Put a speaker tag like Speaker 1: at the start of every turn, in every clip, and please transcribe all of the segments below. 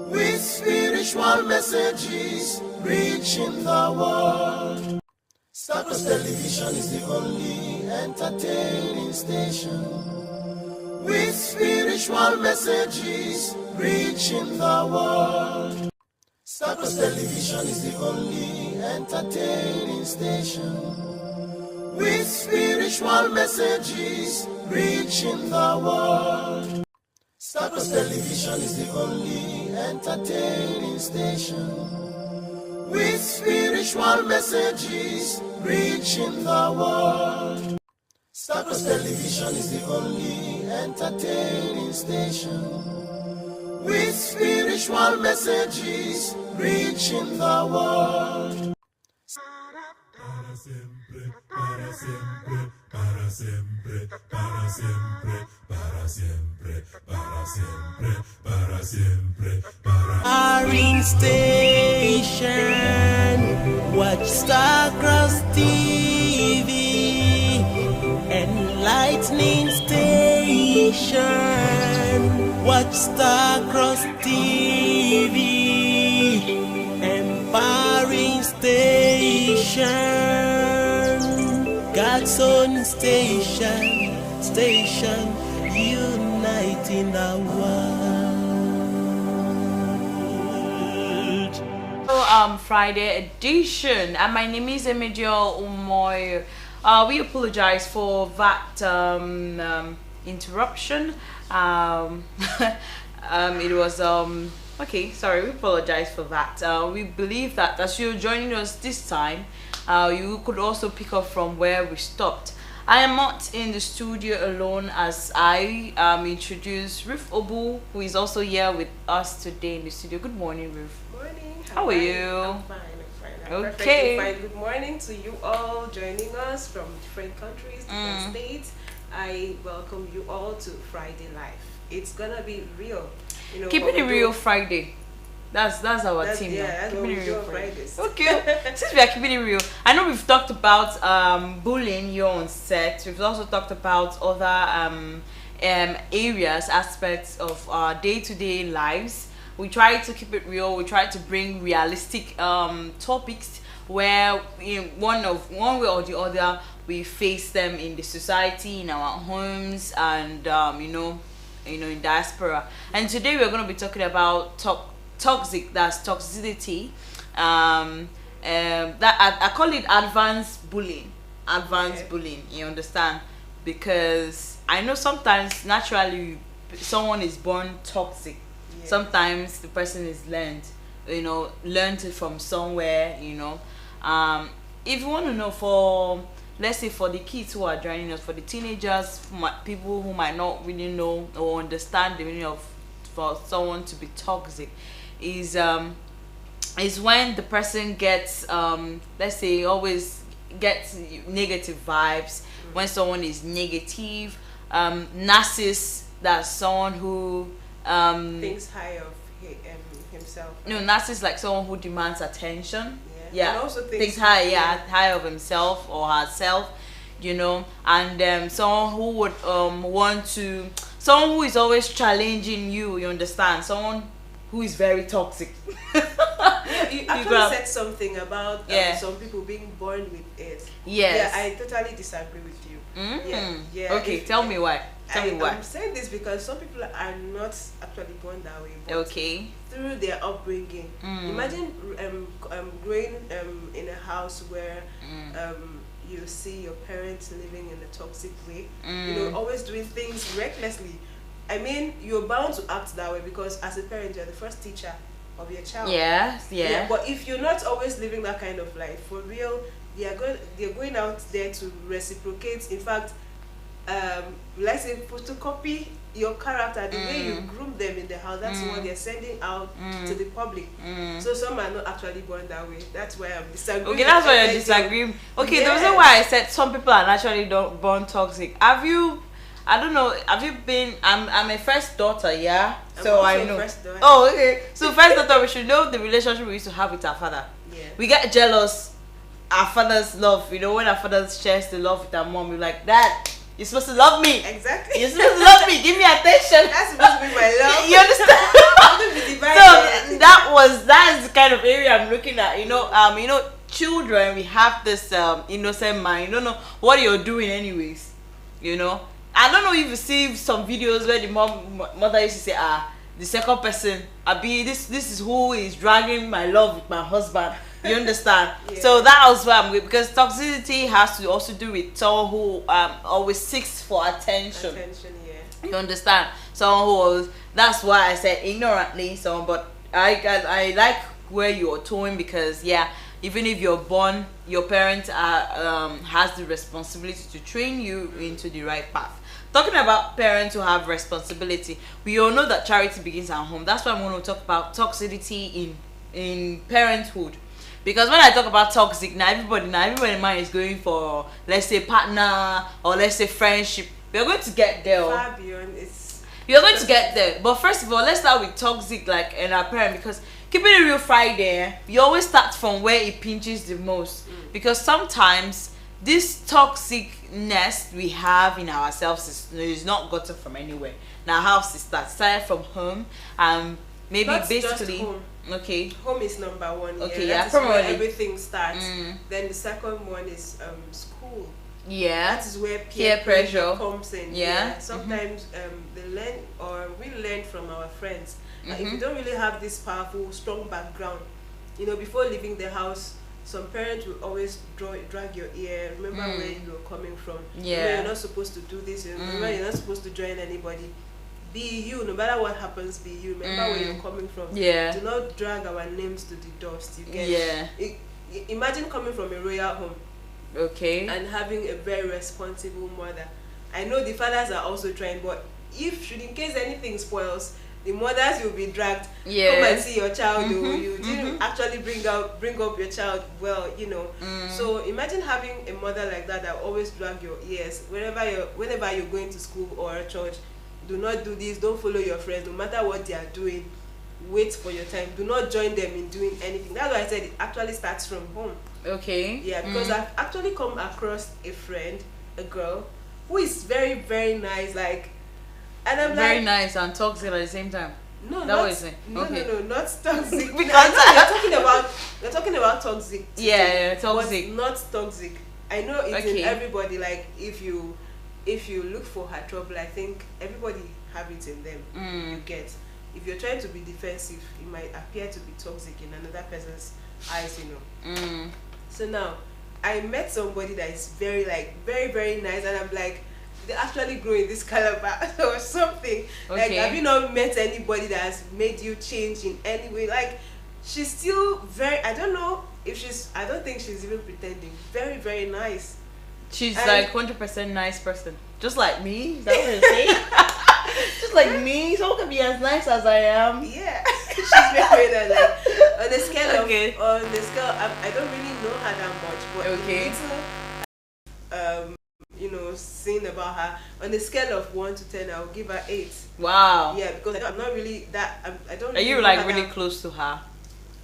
Speaker 1: with spiritual messages reaching the world. Star Cross Television is the only entertaining station with spiritual messages reaching the world. Star Cross Television is the only entertaining station with spiritual messages reaching the world. Star Cross Television is the only entertaining station with spiritual messages reaching the world. Star Cross Television is the only entertaining station with spiritual messages reaching the world.
Speaker 2: Para siempre, para siempre, para siempre, para siempre, para siempre, para siempre, para siempre, para
Speaker 1: Aring Station, watch Star Cross TV, Enlightening Station, watch Star Cross TV, Empowering Station, God's own station, station uniting the world.
Speaker 3: Friday edition, and my name is Emejio Umoy. We apologize for that interruption. It was okay, sorry, we apologize for that. We believe that as you're joining us this time, you could also pick up from where we stopped. I am not in the studio alone, as I introduce Ruth Obu, who is also here with us today in the studio. Good morning, Ruth.
Speaker 4: Morning.
Speaker 3: How are you?
Speaker 4: I'm fine. I'm
Speaker 3: Okay.
Speaker 4: perfectly fine. Good morning to you all joining us from different countries, different states. I welcome you all to Friday Life. It's gonna be real. You know,
Speaker 3: Keeping it real Friday. That's our team.
Speaker 4: Yeah,
Speaker 3: now.
Speaker 4: that's what
Speaker 3: Keeping
Speaker 4: we
Speaker 3: it
Speaker 4: do
Speaker 3: real
Speaker 4: on
Speaker 3: Friday.
Speaker 4: Fridays.
Speaker 3: Okay. Since we are keeping it real, I know we've talked about bullying here on set. We've also talked about other areas, aspects of our day-to-day lives. We try to keep it real. We try to bring realistic topics where in one way or the other we face them in the society, in our homes, and in diaspora. And today we're going to be talking about toxicity. That I call it advanced bullying. Bullying. You understand? Because I know sometimes naturally someone is born toxic.
Speaker 4: Yes.
Speaker 3: Sometimes the person is learned it from somewhere. If you want to know, for let's say for the kids who are joining us, for the teenagers, people who might not really know or understand the meaning of for someone to be toxic, is when the person gets let's say always gets negative vibes. When someone is negative, narcissist, that's someone who
Speaker 4: thinks high of himself.
Speaker 3: no, narcissist, like someone who demands attention.
Speaker 4: Yeah. And also
Speaker 3: thinks high of himself or herself, and someone who would someone who is always challenging you. You understand? Someone who is very toxic.
Speaker 4: You actually said something about some people being born with it.
Speaker 3: Yes.
Speaker 4: Yeah, I totally disagree with you. Yeah.
Speaker 3: Okay, tell me why.
Speaker 4: I'm saying this because some people are not actually born that way. But
Speaker 3: Okay.
Speaker 4: through their upbringing. Imagine growing in a house where you see your parents living in a toxic way. Always doing things recklessly. I mean, you're bound to act that way because as a parent, you're the first teacher of your child.
Speaker 3: Yeah.
Speaker 4: But if you're not always living that kind of life, for real, they're going out there to reciprocate. In fact, let's say photocopy your character, the way you groom them in the house. That's what they're sending out to the public. So some are not actually born that way. That's why I'm disagreeing.
Speaker 3: Okay, that's why you're disagreeing. Okay, the reason why I said some people are naturally born toxic. Have you been? I'm a first daughter, yeah. So I know.
Speaker 4: First daughter.
Speaker 3: Oh, okay. So first daughter, we should know the relationship we used to have with our father.
Speaker 4: Yeah.
Speaker 3: We get jealous. Our father's love, when our father shares the love with our mom, we're like, Dad, you're supposed to love me.
Speaker 4: Exactly.
Speaker 3: You're supposed to love me. Give me attention.
Speaker 4: That's supposed to be my love.
Speaker 3: You understand?
Speaker 4: I'm gonna be divided.
Speaker 3: So that's the kind of area I'm looking at. Children, we have this innocent mind. You don't know what you're doing anyways. I don't know if you see some videos where the mother used to say, the second person, this is who is dragging my love with my husband. You understand?
Speaker 4: Yeah.
Speaker 3: So that was where I'm going, because toxicity has to also do with someone who always seeks for attention.
Speaker 4: Yeah.
Speaker 3: You understand? Someone who always, that's why I said ignorantly. So, but I like where you're towing, because even if you're born, your parents has the responsibility to train you into the right path. Talking about parents who have responsibility, we all know that charity begins at home. That's why I'm going to talk about toxicity in parenthood. Because when I talk about toxic, now everybody in mind is going for, let's say, partner, or let's say friendship. We're going to get there.
Speaker 4: Far beyond,
Speaker 3: you're going to get there. But first of all, let's start with toxic, like in our parent, because keeping it real Friday, you always start from where it pinches the most. Because sometimes this toxicness we have in ourselves is not gotten from anywhere. Now, how it started from home, maybe
Speaker 4: not
Speaker 3: basically
Speaker 4: just home.
Speaker 3: Okay.
Speaker 4: Home is number one.
Speaker 3: Okay,
Speaker 4: That is
Speaker 3: probably
Speaker 4: where everything starts. Then the second one is school.
Speaker 3: Yeah.
Speaker 4: That is where
Speaker 3: peer pressure
Speaker 4: comes in.
Speaker 3: Yeah.
Speaker 4: Sometimes we learn from our friends. If you don't really have this powerful, strong background, before leaving the house, some parents will always drag your ear. Remember where you were coming from.
Speaker 3: Yeah.
Speaker 4: Remember, you're not supposed to do this. Remember, you're not supposed to join anybody. Be you, no matter what happens, be you. Remember where you're coming from.
Speaker 3: Yeah.
Speaker 4: Do not drag our names to the dust. You get.
Speaker 3: Yeah.
Speaker 4: Imagine coming from a royal home.
Speaker 3: Okay.
Speaker 4: And having a very responsible mother. I know the fathers are also trying, but should in case anything spoils, the mothers will be dragged.
Speaker 3: Yeah.
Speaker 4: Come and see your child. You didn't actually bring up your child well. So imagine having a mother like that always drag your ears whenever you're going to school or a church. Do not do this. Don't follow your friends. No matter what they are doing, wait for your time. Do not join them in doing anything. That's why I said it actually starts from home.
Speaker 3: Okay.
Speaker 4: Yeah, because I've actually come across a friend, a girl, who is very, very nice. And I'm
Speaker 3: very nice and toxic at the same time.
Speaker 4: No,
Speaker 3: that was it.
Speaker 4: No,
Speaker 3: okay.
Speaker 4: no, not toxic.
Speaker 3: Because
Speaker 4: you're talking about toxic.
Speaker 3: Yeah, toxic.
Speaker 4: But not toxic. I know it's in everybody. Like if you look for her trouble, I think everybody have it in them. You get. If you're trying to be defensive, it might appear to be toxic in another person's eyes. So now, I met somebody that is very, very, very nice, and I'm like, they actually grow in this calabash or something. Like, have you not met anybody that has made you change in any way? Like, she's still I don't think she's even pretending. Very, very nice.
Speaker 3: She's like 100% nice person. Just like me? Is that what you're saying? Just like me? Someone can be as nice as I am.
Speaker 4: Yeah. She's very nice. On the scale I don't really know her that much, but seeing about her, on the scale of 1 to 10, I'll give her 8.
Speaker 3: Wow.
Speaker 4: Yeah, because I'm not really that. I don't.
Speaker 3: Are you really close to her?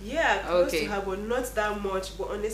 Speaker 4: Yeah, close to her, but not that much. But on the